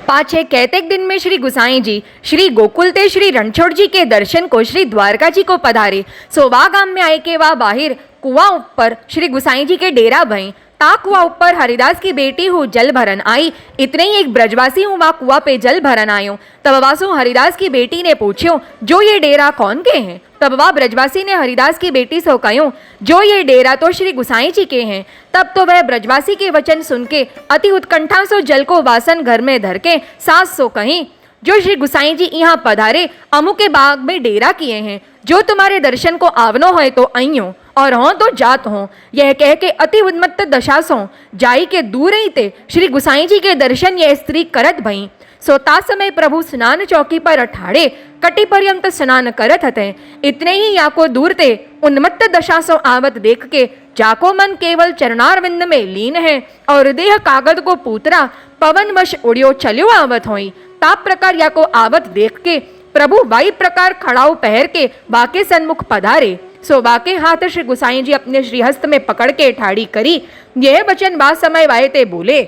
पाछे कहतेक दिन में श्री गुसाई जी श्री गोकुल ते श्री रणछोड़ जी के दर्शन को श्री द्वारका जी को पधारे। सो वा गाम में आए के वा बाहिर कुआ ऊपर श्री गुसाई जी के डेरा भई। ता कुआ ऊपर हरिदास की बेटी हूँ जल भरन आई। इतने ही एक ब्रजवासी हूँ वहाँ कुआ पे जल भरन आयो। तब वासु हरिदास की बेटी ने पूछ्यो जो ये डेरा कौन के हैं। तब वह ब्रजवासी ने हरिदास की बेटी से कह्यो जो ये डेरा तो श्री गुसाई जी के हैं। तब तो वह ब्रजवासी के वचन सुन के अति उत्कंठा सो जल को वासन घर में धर के सास सो कहीं जो श्री गुसाई जी यहाँ पधारे अमु के बाग में डेरा किए हैं। जो तुम्हारे दर्शन को आवनो है तो अइयो और हों तो जात हों। यह कह के अति उन्मत्त दशा सो जाई के दूर ही ते श्री गुसाई जी के दर्शन यह स्त्री करत भई। सोता समय प्रभु स्नान चौकी पर अठाड़े कटी पर्यंत स्नान करत हते। इतने ही याको दूर ते उन्मत्त दशा सो आवत देख के जाको मन केवल चरणारविंद में लीन है और देह कागद को पूतरा पवन वश उड़ियो चलियो आवत होई। ताप प्रकार याको आवत देख के प्रभु वाई प्रकार खड़ाऊ पहर के बाके सन्मुख पधारे। सो बाके हाथ श्री गुसाई जी अपने श्रीहस्त में पकड़ के ठाड़ी करी। यह वचन बा समय वाये ते बोले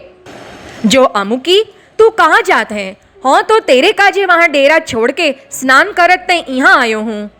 जो अमुकी तू कहाँ जात है। हाँ तो तेरे काजे वहां डेरा छोड़ के स्नान करत ते यहाँ आयो हूँ।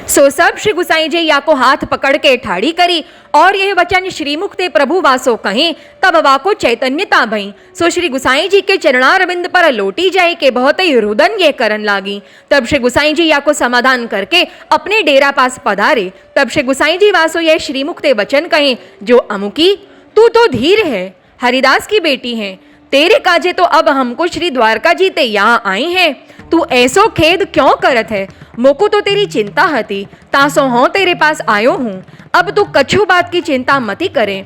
सो सब श्री गुसाई जी या को हाथ पकड़ के ठाड़ी करी और यह वचन श्रीमुख ते प्रभु वासो कहें। तब वाको चैतन्यता भई। सो श्री गुसाई जी के चरणारविंद पर लोटी जाए के बहुत ही रुदन ये करन लागी। तब श्री गुसाई जी या को समाधान करके अपने डेरा पास पधारे। तब श्री गुसाई जी वासो यह श्रीमुख ते वचन कहें जो अमुकी तू तो धीर है हरिदास की बेटी है। तेरे काजे तो अब हमको श्री द्वारका जी ते यहाँ आए हैं। तू ऐसो खेद क्यों करत है। मोको तो तेरी चिंता हती तासो हों तेरे पास आयो हूँ। अब तू कछु बात की चिंता मती करे।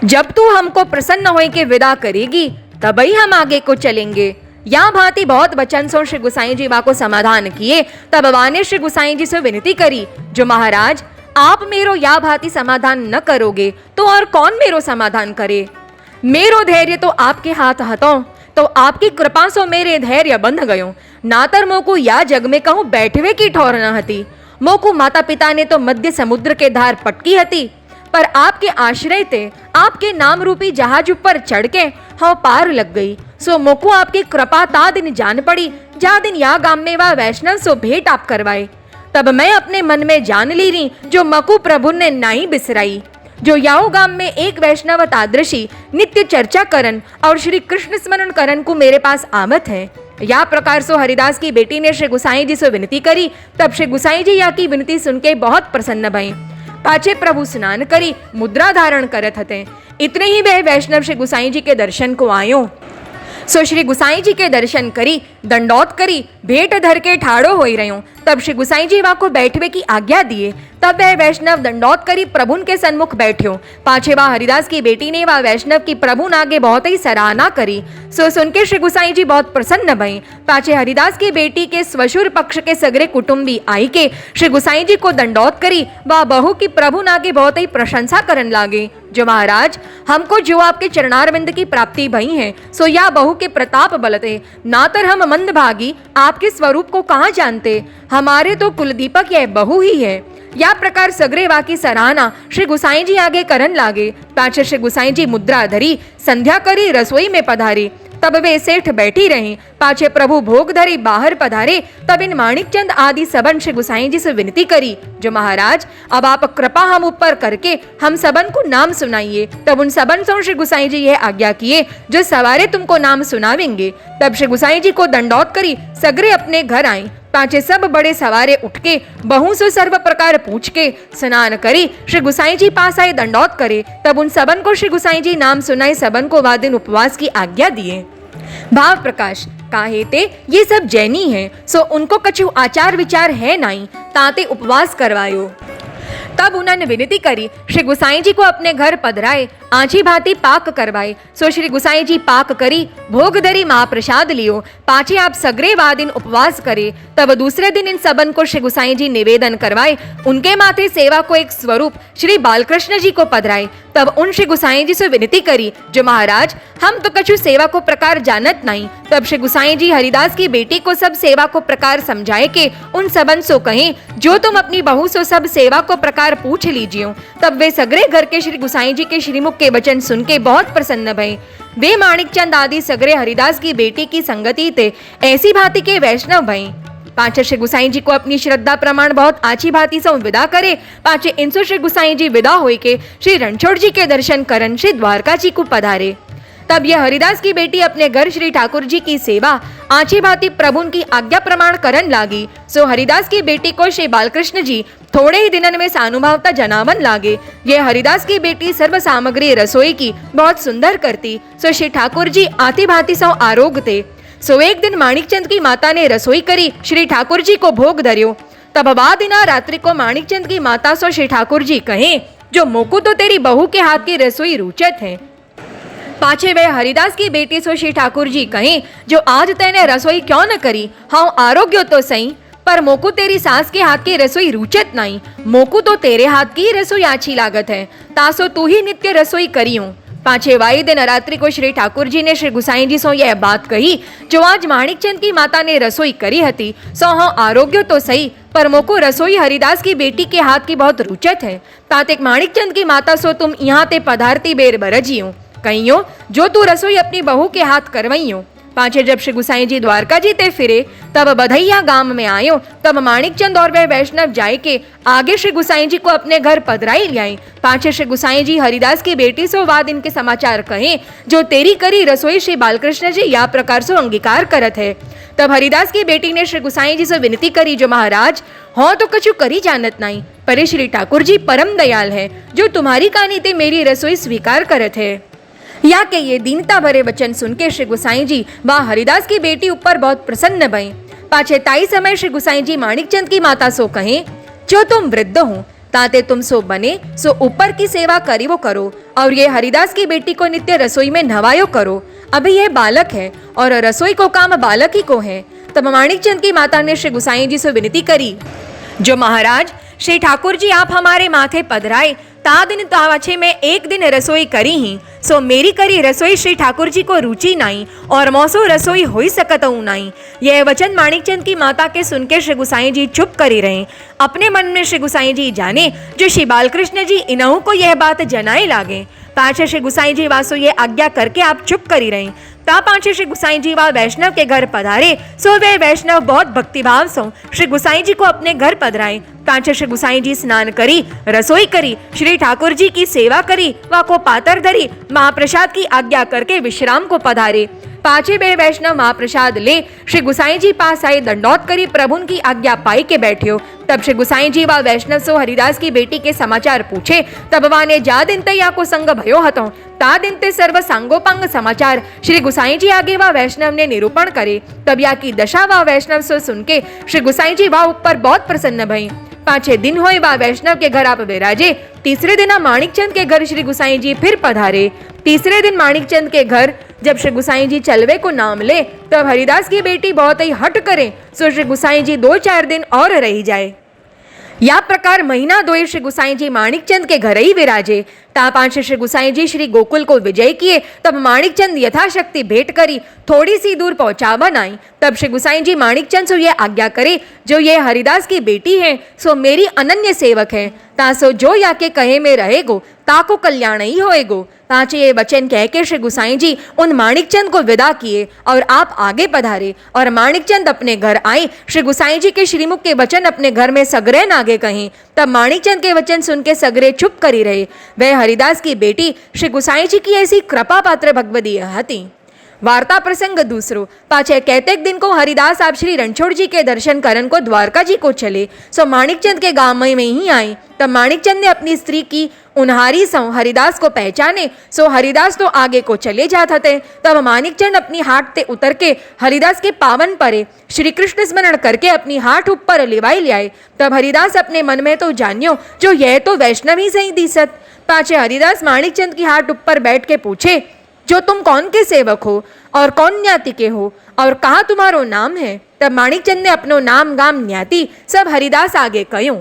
जब तू हमको प्रसन्न होए के विदा करेगी तभी हम आगे को चलेंगे। यहाँ भांति बहुत वचन सो श्री गुसाई जी वा को समाधान किए। तब वाने श्री गुसाई जी से विनती करी जो महाराज आप मेरो या भांति समाधान न करोगे तो और कौन मेरो समाधान करे। मेरो धैर्य तो आपके हाथ हतों तो आपकी कृपा सो मेरे धैर्य बंध गयो। नातर मोकू या जग में कहूँ बैठवे की ठौर न हती। मोकू माता पिता ने तो मध्य समुद्र के धार पटकी हती पर आपके आश्रय ते आपके नाम रूपी जहाज ऊपर चढ़ के हाँ पार लग गई। सो मोकू आपकी कृपा ता दिन जान पड़ी जा दिन या गाम में वह वैष्णव सो भेंट आप करवाए। तब मैं अपने मन में जान ली रही जो मकू प्रभु ने नहीं बिसराई। जो याओ गाम में एक वैष्णव तादृशी नित्य चर्चा करन और श्री कृष्ण स्मरण करन को मेरे पास आमत है। या प्रकार सो हरिदास की बेटी ने श्री गुसाई जी से विनती करी। तब श्री गुसाई जी या की विनती सुन के बहुत प्रसन्न भई। पाछे प्रभु स्नान करी मुद्रा धारण करत हते। इतने ही वे वैष्णव श्री गुसाई जी के दर्शन को आयो। सो श्री गुसाई जी के दर्शन करी दंडौत करी भेंट धर के ठाड़ो होई रहो। तब श्री गुसाई जी वा को बैठवे की आज्ञा दिए। तब वह वैष्णव दंडौत करी प्रभुन के सन्मुख बैठ्यो। पाछे वह हरिदास की बेटी ने वह वैष्णव की प्रभु आगे बहुत ही सराहना करी। सो सुन के श्री गुसाई जी बहुत प्रसन्न भई। पाछे हरिदास की बेटी के स्वशुर पक्ष के सगरे कुटुंबी आई के श्री गुसाई जी को दंडौत करी वह बहू की प्रभु आगे बहुत ही प्रशंसा करन लागे जो महाराज हमको जो आपके चरणारविंद की प्राप्ति भई है सो या बहू के प्रताप बलते नातर हम मंदभागी आपके स्वरूप को कहाँ जानते। हमारे तो कुलदीपक यह बहू ही है। या प्रकार सगरे वा की सराहना श्री गुसाई जी आगे करन लागे। पाछे श्री गुसाई जी मुद्रा धरी संध्या करी रसोई में पधारी। तब वे सेठ बैठी रही। पाछे प्रभु भोग धरी बाहर पधारे। तब इन माणिकचंद आदि सबन श्री गुसाई जी से विनती करी जो महाराज अब आप कृपा हम ऊपर करके हम सबन को नाम सुनाइए। तब उन सबन से श्री गुसाई जी यह आज्ञा किए जो सवारे तुमको नाम सुनावेंगे। तब श्री गुसाई जी को दंडौत करी सगरे अपने घर आई। पाछे सब बड़े सवारे उठ के बहु सो सर्व प्रकार पूछ के स्नान करी श्री गुसाई जी पास आए दंडौत करे। तब उन सबन को श्री गुसाई जी नाम सुनाए सबन को वादिन उपवास की आज्ञा दिए। भाव प्रकाश काहे ते ये सब जैनी है सो उनको कछु आचार विचार है नहीं ताते उपवास करवायो। तब उन्होंने विनती करी श्री गुसाई जी को अपने घर पधराए आँची भांति पाक करवाए। सो श्री गुसाई जी पाक करी भोग धरी महाप्रसाद लियो। पाछे आप सगरे वादिन उपवास करे। तब दूसरे दिन इन सबन को श्री गुसाई जी निवेदन करवाए। उनके माथे सेवा को एक स्वरूप श्री बालकृष्ण जी को पधराए। तब उन श्री गुसाई जी से विनती करी जो महाराज हम तो कछु सेवा को प्रकार जानत नहीं। तब श्री गुसाई जी हरिदास की बेटी को सब सेवा को प्रकार समझाए के उन सबन सो कहें जो तुम अपनी बहू सो सब सेवा को प्रकार पूछ लीजियो। तब वे सगरे घर के श्री गुसाई जी के श्रीमुख के वचन सुन के बहुत प्रसन्न भये। वे माणिकचंद आदि सगरे हरिदास की बेटी की संगति ते ऐसी भांति के वैष्णव भई। पाछे श्री गुसाई जी को अपनी श्रद्धा प्रमाण बहुत आची भांति से विदा करे। पाछे इंसो श्री गुसाई जी विदा होई के श्री रणछोड़ जी के दर्शन करन श्री द्वारका जी को पधारे। तब यह हरिदास की बेटी अपने घर श्री ठाकुर जी की सेवा आची भांति प्रभु की आज्ञा प्रमाण करन लागी। सो हरिदास की बेटी को श्री बालकृष्ण जी थोड़े ही दिनन में सानुभावता जनावन लागे। ये हरिदास की बेटी सर्व सामग्री रसोई की बहुत सुंदर करती। सो श्री ठाकुर जी आती भांति सौ आरोग थे। सो एक दिन माणिकचंद की माता ने रसोई करी, श्री ठाकुर जी को भोग धर्यो। तब बा दिना रात्रि को माणिकचंद की माता सो श्री ठाकुर जी कहे, जो मोकू तो तेरी बहू के हाथ की रसोई रुचत है। पाछे वे हरिदास की बेटी सो श्री ठाकुर जी कहे, जो आज तेने रसोई क्यों न करी, हाँ आरोग्य तो सही, पर मोकू तेरी सास के हाथ की रसोई रुचत नहीं। मोकू तो तेरे हाथ की रसोई अच्छी लागत है, तासो तू ही नित्य रसोई करियो। पाछे वाई दिन रात्रि को श्री ठाकुर जी ने श्री गुसाई जी सो यह बात कही, जो आज माणिकचंद की माता ने रसोई करी हती, सो हाँ आरोग्य तो सही, पर मोको रसोई हरिदास की बेटी के हाथ की बहुत रुचत है। तातेक माणिकचंद की माता सो तुम यहाँ ते पधारती बेर बरजियो कहियो, जो तू रसोई अपनी बहू के हाथ करवइयो। पाछे जब श्री गुसाई जी द्वारका जी ते फिरे, तब बधैया गांव में आयो। तब माणिकचंद और वह वैष्णव जाय के आगे श्री गुसाई जी को अपने घर पधराई लियाई। पाछे श्री गुसाई जी हरिदास की बेटी सो वाद इनके समाचार कहे, जो तेरी करी रसोई श्री बालकृष्ण जी या प्रकार सो अंगीकार करत है। तब हरिदास की बेटी ने श्री गुसाई जी से विनती करी, जो महाराज हो तो कछु करी जानत नहीं, पर श्री ठाकुर जी परम दयाल है, जो तुम्हारी कानी ते मेरी रसोई स्वीकार करत है। या के ये दीनता भरे वचन सुन के श्री गुसाई जी व हरिदास की बेटी ऊपर बहुत प्रसन्न भई। पाछे ताई समय श्री गुसाई जी माणिकचंद की माता सो कहे, जो तुम वृद्ध हो ताते तुम सो बने सो ऊपर की सेवा करी वो करो, और ये हरिदास की बेटी को नित्य रसोई में नवायो करो। अभी यह बालक है और रसोई को काम बालक ही को है। तब माणिकचंद की माता ने श्री गुसाई जी से विनती करी, जो महाराज श्री ठाकुर जी आप हमारे माथे पधराए, ता दिन तावाछे में एक दिन रसोई करी ही, सो मेरी करी रसोई श्री ठाकुर जी को रुचि नहीं, और मौसो रसोई होई सकतऊ नहीं। यह वचन माणिकचंद की माता के सुन के श्री गुसाई जी चुप करी रहे। अपने मन में श्री गुसाई जी जाने, जो श्री बालकृष्ण जी इनहू को यह बात जनाए लागे। पाछे श्री गुसाई जी वासो ये आज्ञा करके आप चुप करी रहे। ता पाछे श्री गुसाई जी वा वैष्णव के घर पधारे। सो वे वैष्णव बहुत भक्तिभाव सो श्री गुसाई जी को अपने घर पधराए। पाछे श्री गुसाई जी स्नान करी, रसोई करी, श्री ठाकुर जी की सेवा करी, वा को पातर धरी, महाप्रसाद की आज्ञा करके विश्राम को पधारे। पाछे वे वैष्णव महाप्रसाद ले श्री गुसाई जी पास आए, दंडौत करी प्रभु की आज्ञा पाई के बैठ्यो। तब श्री गुसाई जी वा वैष्णव सो हरिदास की बेटी के समाचार पूछे। तब वाने जा दिन ते या को संग भयो हतो, ता दिन ते सर्व सांगोपांग समाचार श्री गुसाई जी आगे वा वैष्णव ने निरूपण करे। तब या की दशा वा वैष्णव सो सुन के श्री गुसाई जी वा ऊपर बहुत प्रसन्न भई। पाछे दिन होए वा वैष्णव के घर आप विराजे। तीसरे दिन माणिकचंद के घर श्री गुसाई जी फिर पधारे। तीसरे दिन माणिकचंद के घर जब श्री गुसाई जी चलवे को नाम ले, तब हरिदास की बेटी बहुत ही हट करे, सो श्री गुसाई जी 2-4 दिन और रही जाए। या प्रकार महीना 2 श्री गुसाई जी माणिकचंद के घर ही विराजे। ता पांच श्री गुसाई जी श्री गोकुल को विजय किए। तब माणिकचंद यथाशक्ति भेंट करी, थोड़ी सी दूर पहुंचावन आई। तब श्री गुसाई जी माणिकचंद सो ये आज्ञा करे, जो ये हरिदास की बेटी है सो मेरी अनन्य सेवक है, तासो जो या के कहे में रहेगो ताको कल्याण ही होएगो। पांचे ये वचन कह के श्री गुसाई जी उन माणिकचंद को विदा किए और आप आगे पधारे। और माणिकचंद अपने घर आए। श्री गुसाई जी के श्रीमुख के वचन अपने घर में सगरे नागे कहीं। तब माणिकचंद के वचन सुन के सगरे चुप करी रहे। वह हरिदास की बेटी श्री गुसाई जी की ऐसी कृपा पात्र भगवती हती। वार्ता प्रसंग दूसरो। पाछे कहतेक दिन को हरिदास आप श्री रणछोड़ जी के दर्शन करन को द्वारका जी को चले। सो माणिकचंद के गांव में ही आए। तब माणिकचंद ने अपनी स्त्री की उन्हारी सौ हरिदास को पहचाने। सो हरिदास तो आगे को चले जाते थे। तब माणिकचंद अपनी हाट ते उतर के हरिदास के पावन परे श्री कृष्ण स्मरण करके अपनी हाट ऊपर लिवाई लियाए। तब हरिदास अपने मन में तो जानियो, जो यह तो वैष्णव ही सही दिसत। पाछे हरिदास माणिकचंद की हाट ऊपर बैठ के पूछे, जो तुम कौन के सेवक हो और कौन न्याति के हो और कहाँ तुम्हारो नाम है। तब माणिकचंद ने अपनो नाम गाम न्याति सब हरिदास आगे कह्यो।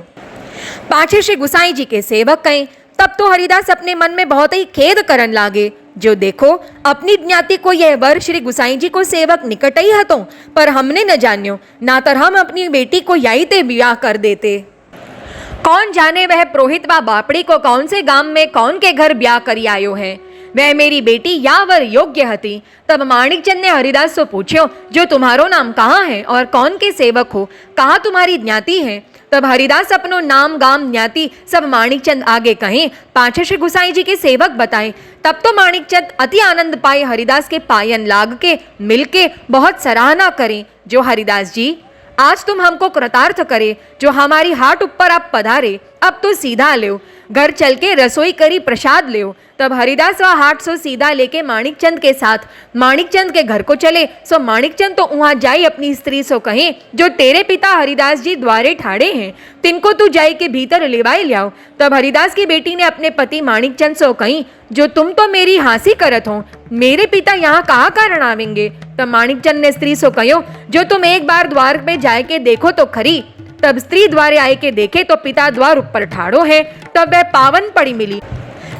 पाछे श्री गुसाई जी के सेवक कहे। तब तो हरिदास अपने मन में बहुत ही खेद करन लागे, जो देखो अपनी ज्ञाति को यह वर श्री गुसाई जी को सेवक निकट ही हतो, पर हमने न जान्यो, ना तर हम अपनी बेटी को यही ते ब्याह कर देते। कौन जाने वह पुरोहित व बापड़ी को कौन से गांव में कौन के घर ब्याह करी आयो है। वह मेरी बेटी यावर योग्य हती। तब माणिकचंद ने हरिदास से पूछ्यो, जो तुम्हारो नाम कहाँ है और कौन के सेवक हो, कहाँ तुम्हारी ज्ञाति है। तब हरिदास अपनो नाम गाम ज्ञाति सब माणिकचंद आगे कहे, पाछे श्री गुसाई जी के सेवक बताए। तब तो माणिकचंद अति आनंद पाए हरिदास के पायन लाग के मिलके बहुत सराहना करें। जो हरिदास जी, आज तुम हमको कृतार्थ करे, जो हमारी हाट ऊपर आप पधारे। अब तो सीधा लो, घर चल के रसोई करी प्रसाद लो। तब हरिदास वह हाट सो सीधा लेके माणिकचंद के साथ माणिकचंद के घर को चले। सो माणिकचंद तो वहां जाई अपनी स्त्री सो कहे, जो तेरे पिता हरिदास जी द्वारे ठाड़े हैं, तिनको तू जाई के भीतर लेवाई लियाओ। तब हरिदास की बेटी ने अपने पति माणिकचंद सो कही, जो तुम तो मेरी हंसी करत हो, मेरे पिता यहाँ कहाँ कारण आवेंगे। तब माणिकचंद ने स्त्री सो कहो, जो तुम एक बार द्वार में जाए के देखो तो खरी। तब स्त्री द्वारे आए के देखे तो पिता द्वार ऊपर ठाड़ो है। तब वह पावन पड़ी मिली।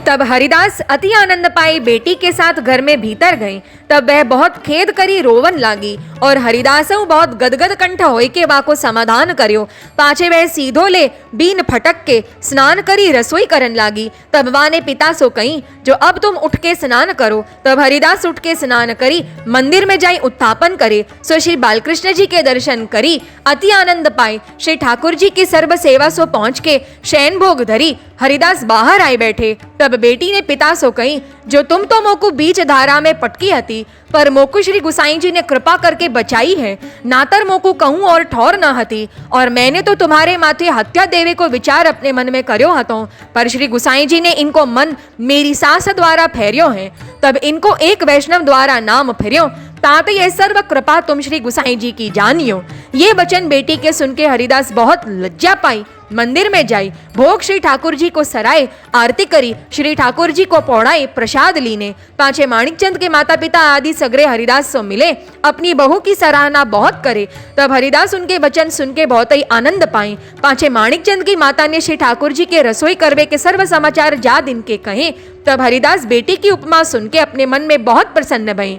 तब हरिदास अति आनंद पाए बेटी के साथ घर में भीतर गए। तब वह बहुत खेद करी रोवन लागी और हरिदास बहुत गदगद कंठ होय के वाको समाधान कर्यो। पाछे वह सीधो ले बीन फटक के स्नान करी रसोई करन लागी। तब वाने पिता सो कही, जो अब तुम उठ के स्नान करो। तब हरिदास उठ के स्नान करी मंदिर में जाई उत्थापन करे। सो श्री बालकृष्ण जी के दर्शन करी अति आनंद पाए। श्री ठाकुर जी की सर्व सेवा सो पहुंच के शयन भोग धरी हरिदास बाहर आए बैठे। तब बेटी ने पिता सो कही, जो तुम तो मोकू बीच धारा में पटकी हती, पर मोकू श्री गुसाई जी ने कृपा करके बचाई है। नातर मोकू कहूं और ठौर न हती, और मैंने तो तुम्हारे माथे हत्या देवे को विचार अपने मन में कर्यो हतो, पर श्री गुसाई जी ने इनको मन मेरी सास द्वारा फेरियो है। तब इनको एक वैष्णव द्वारा नाम फेरियो, तात ये सर्व कृपा तुम श्री गुसाई जी की जानियो। ये वचन बेटी के सुन के हरिदास बहुत लज्जा पाई। मंदिर में जाई भोग श्री ठाकुर जी को सराय, आरती करी, श्री ठाकुर जी को पौड़ाई, प्रसाद लीने। पाछे माणिकचंद के माता पिता आदि सगरे हरिदास से मिले, अपनी बहू की सराहना बहुत करे। तब हरिदास उनके वचन सुन के बहुत ही आनंद पाए। पाछे माणिकचंद की माता ने श्री ठाकुर जी के रसोई करवे के सर्व समाचार जा दिन के कहे। तब हरिदास बेटी की उपमा सुन के अपने मन में बहुत प्रसन्न भये।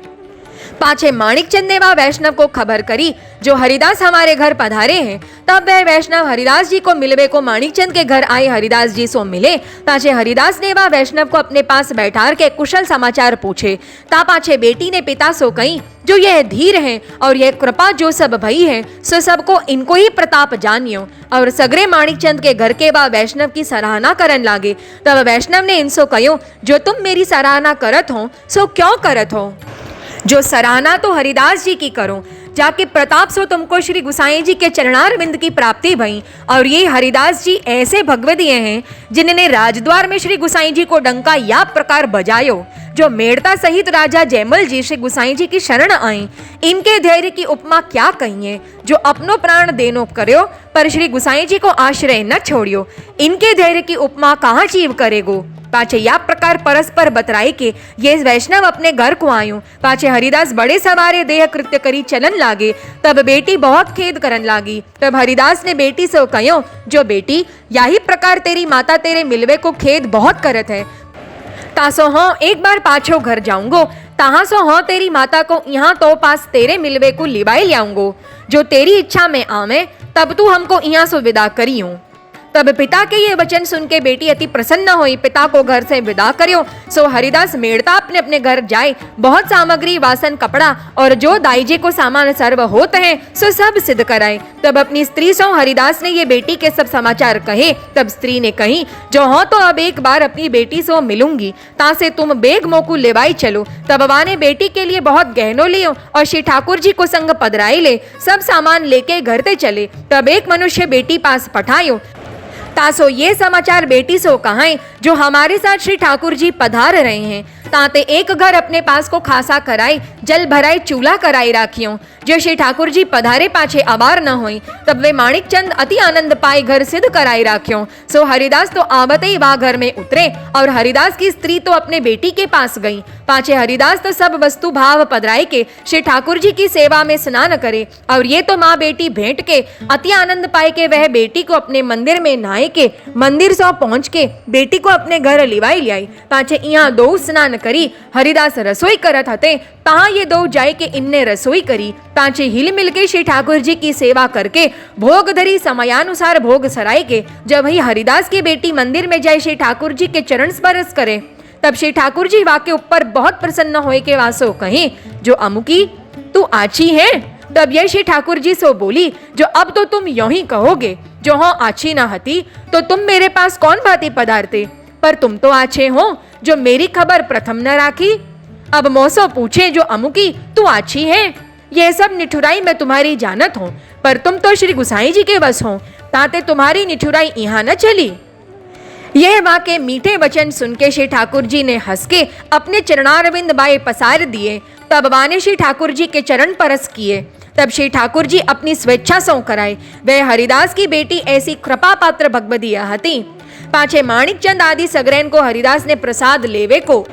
पाछे माणिकचंद ने वह वैष्णव को खबर करी, जो हरिदास हमारे घर पधारे हैं। तब वह वैष्णव हरिदास जी को मिलवे को माणिकचंद के घर आए हरिदास जी सो मिले। पाछे हरिदास ने वह वैष्णव को अपने पास बैठार के कुशल समाचार पूछे। ता पाछे बेटी ने पिता सो कही, जो यह धीर है और यह कृपा जो सब भई है, सो सबको इनको ही प्रताप जानियो। और सगरे माणिकचंद के घर के वह वैष्णव की सराहना करन लागे। तब वैष्णव ने इनसो कहो, जो तुम मेरी सराहना करत हो, सो क्यों करत हो। जो सराहना तो हरिदास जी की करो, जाके प्रताप सो तुमको श्री गुसाई जी के चरणारविंद की प्राप्ति भई। और ये हरिदास जी ऐसे भगवदीय हैं, जिन्होंने राजद्वार में श्री गुसाई जी को डंका या प्रकार बजायो। जो मेड़ता सहित राजा जयमल जी श्री गुसाई जी की शरण आए, इनके धैर्य की उपमा क्या कहिए। जो अपनो प्राण देनो कर्यो, पर श्री गुसाई जी को आश्रय न छोड़ियो, इनके धैर्य की उपमा कहाँ जीव करेगो। पाछे या प्रकार परस्पर बतराई के ये वैष्णव अपने घर को आयो। पाछे हरिदास बड़े सवारे देह कृत्य करी चलन लागे। तब बेटी बहुत खेद करन लागी। तब हरिदास ने बेटी से कहो, जो बेटी यही प्रकार तेरी माता तेरे मिलवे को खेद बहुत करत है। तासो हाँ एक बार पाछो घर जाऊंगो, तहाँ सो हाँ तेरी माता को यहाँ तो पास तेरे मिलवे को लिवाई लियाऊंगो। जो तेरी इच्छा में आवे, तब तू हमको यहाँ से विदा करियो। तब पिता के ये वचन सुन के बेटी अति प्रसन्न हुई, पिता को घर से विदा करियो। सो हरिदास मेड़ता अपने अपने घर जाए। बहुत सामग्री वासन कपड़ा और जो दाईजे को सामान सर्व होते हैं, सो सब सिद्ध कराए। तब अपनी स्त्री सो हरिदास ने ये बेटी के सब समाचार कहे। तब स्त्री ने कही, जो हो तो अब एक बार अपनी बेटी से मिलूंगी, ता से तुम बेग मोकू लेवाई चलो। तब वाने बेटी के लिए बहुत गहनो लियो और श्री ठाकुर जी को संग पधराई ले, सब सामान लेके घर ते चले। तब एक मनुष्य बेटी पास पठायो। तासो ये समाचार बेटी सो कहाए, जो हमारे साथ श्री ठाकुर जी पधार रहे हैं। ताते एक घर अपने पास को खासा कराई, जल भराई चूल्हा कराई राखियो। जो श्री ठाकुर जी पधारे पाछे आवार न हुई। तब वे माणिकचंद अति आनंद पाए घर सिद्ध कराई राख्यो। सो हरिदास तो आवते ही वह घर में उतरे और हरिदास की स्त्री तो अपने बेटी के पास गई। पाछे हरिदास तो सब वस्तु भाव पधराई के श्री ठाकुर जी की सेवा में स्नान करे। और ये तो माँ बेटी भेंट के अति आनंद पाए के वह बेटी को अपने मंदिर में नहाए के मंदिर सौ पहुंच के बेटी को अपने घर लिवाई लियाई। पाछे यहाँ दो स्नान करी। हरिदास रसोई करत हते, तहाँ ये दो जाए के इनने रसोई करी। पाछे हिल मिल के श्री ठाकुर जी की सेवा करके भोग धरी समयानुसार भोग सराय के। जब ही हरिदास की बेटी मंदिर में जाए श्री ठाकुर जी के चरण स्पर्श करे, तब श्री ठाकुर जी वाके ऊपर बहुत प्रसन्न होए के वासो कहे, जो अमुकी तू आछी है। तब यह श्री ठाकुर जी सो बोली, जो अब तो तुम यूं ही कहोगे, जो हाँ आछी ना हती तो तुम मेरे पास कौन भांति पधारते, पर तुम तो आछे हो, जो मेरी खबर प्रथम न राखी। अब मोसो पूछे, जो अमुकी तू आछी है, यह सब निठुराई मैं तुम्हारी जानत हूँ, पर तुम तो श्री गुसाई जी के वश हो, ताते तुम्हारी निठुराई यहाँ न चली। यह माँ के मीठे वचन सुन के श्री ठाकुर जी ने हंस के अपने चरणारविंद बाएं पसार दिए। तब माने श्री ठाकुर जी के चरण परस किए। तब श्री ठाकुर जी अपनी स्वेच्छा सौ कराए। वह हरिदास की बेटी ऐसी कृपा पात्र भगवदिया हती। पाछे माणिक चंद आदि सगरेन को हरिदास ने प्रसाद लेवे को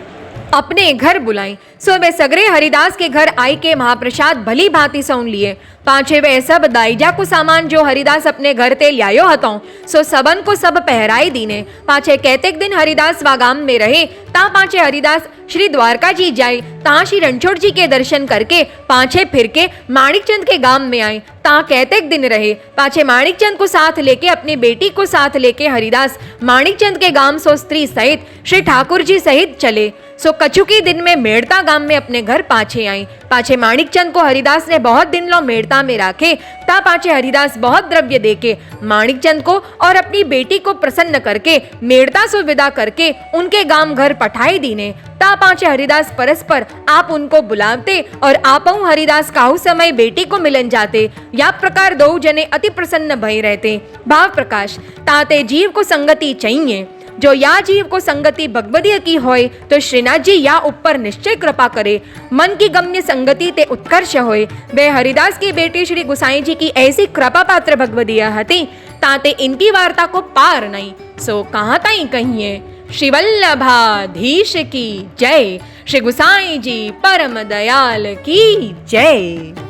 अपने घर बुलाई। सो वे सगरे हरिदास के घर आई के महाप्रसाद भली भांति सौन लिए। पाछे वे सब दाईजा को सामान जो हरिदास अपने घर ते ल्यायो हतो, सो सबन को सब पहराई दीने। पाछे कहतेक दिन हरिदास वा गाम में रहे। ता पाछे हरिदास श्री द्वारका जी जाए। ता श्री रणछोड़ जी के दर्शन करके पाछे फिर के माणिक चंद के गाम में आए। ता कहतेक दिन रहे। पाछे माणिक चंद को साथ लेके अपनी बेटी को साथ लेके हरिदास माणिक चंद के गाम सो स्त्री सहित श्री ठाकुर जी सहित चले। सो कछुकी दिन में मेड़ता गाम में अपने घर पाछे आई। पाछे माणिक चंद को हरिदास ने बहुत दिन लो मेड़ता में राखे। ता पाछे हरिदास बहुत द्रव्य देके माणिक चंद को और अपनी बेटी को प्रसन्न करके मेड़ता सो विदा करके उनके गाम घर पठाई दीने। ता पाछे हरिदास परस्पर आप उनको बुलावते और आपहु हरिदास काहू समय बेटी को मिलन जाते। या प्रकार दो जने अति प्रसन्न भय रहते। भाव प्रकाश ताते जीव को संगति चाहिए। जो या जीव को संगति भगवदीय की होय तो श्रीनाथ जी या ऊपर निश्चय कृपा करे। मन की गम्य संगति ते उत्कर्ष होय। वे हरिदास की बेटी श्री गुसाई जी की ऐसी कृपा पात्र भगवदीय हती, ताते इनकी वार्ता को पार नहीं। सो कहाँ ताई कहिए। श्री वल्लभाधीश की जय। श्री गुसाई जी परम दयाल की जय।